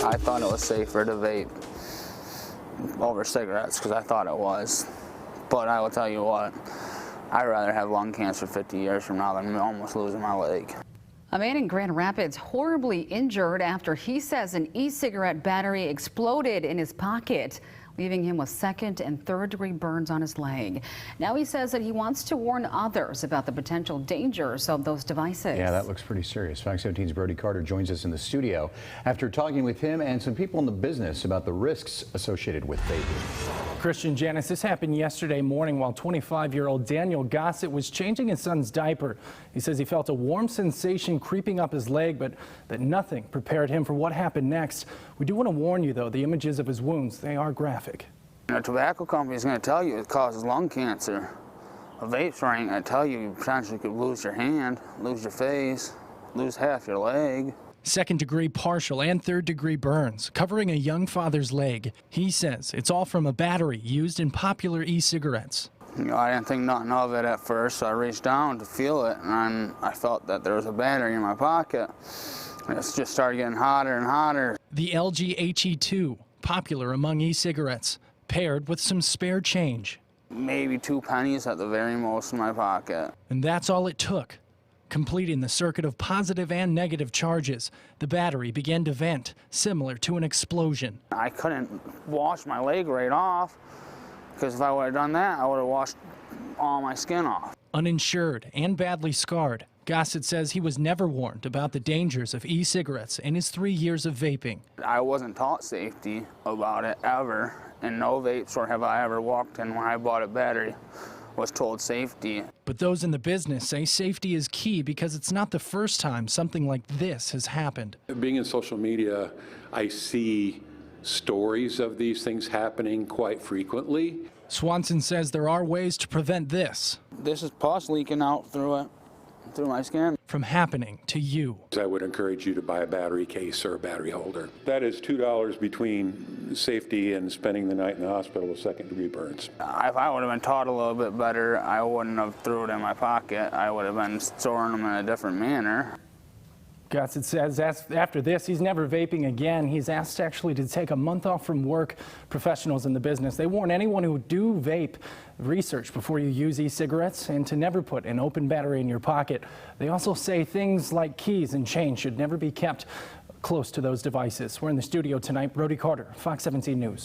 I thought it was safer to vape over cigarettes because I thought it was. But I will tell you what, I'd rather have lung cancer 50 years from now than almost losing my leg. A man in Grand Rapids horribly injured after he says an e-cigarette battery exploded in his pocket, leaving him with second and third degree burns on his leg. Now he says that he wants to warn others about the potential dangers of those devices. Yeah, that looks pretty serious. Fox 17's Brody Carter joins us in the studio after talking with him and some people in the business about the risks associated with vaping. Christian, Janice, this happened yesterday morning while 25-year-old Daniel Gossett was changing his son's diaper. He says he felt a warm sensation creeping up his leg, but that nothing prepared him for what happened next. We do want to warn you, though, the images of his wounds, they are graphic. A tobacco company is going to tell you it causes lung cancer. A vape store ain't going to tell you potentially could lose your hand, lose your face, lose half your leg. Second-degree partial and third-degree burns covering a young father's leg. He says it's all from a battery used in popular e-cigarettes. You know, I didn't think nothing of it at first, so I reached down to feel it, and I felt that there was a battery in my pocket. And it just started getting hotter and hotter. The LGHE2, popular among e-cigarettes, paired with some spare change. Maybe 2 pennies at the very most in my pocket. And that's all it took. Completing the circuit of positive and negative charges, the battery began to vent, similar to an explosion. I couldn't wash my leg right off, because if I would have done that, I would have washed all my skin off. Uninsured and badly scarred, Gossett says he was never warned about the dangers of e-cigarettes in his 3 years of vaping. I wasn't taught safety about it ever, and no vape store have I ever walked in when I bought a battery was told safety. But those in the business say safety is key because it's not the first time something like this has happened. Being in social media, I see stories of these things happening quite frequently. Swanson says there are ways to prevent this. This is pus leaking out through my skin. From happening to you. I would encourage you to buy a battery case or a battery holder. That is $2 between safety and spending the night in the hospital with second-degree burns. If I would have been taught a little bit better, I wouldn't have threw it in my pocket. I would have been storing them in a different manner. Gossett says after this, he's never vaping again. He's asked actually to take a month off from work. Professionals in the business, they warn anyone who do vape, research before you use e-cigarettes and to never put an open battery in your pocket. They also say things like keys and change should never be kept close to those devices. We're in the studio tonight. Brody Carter, Fox 17 News.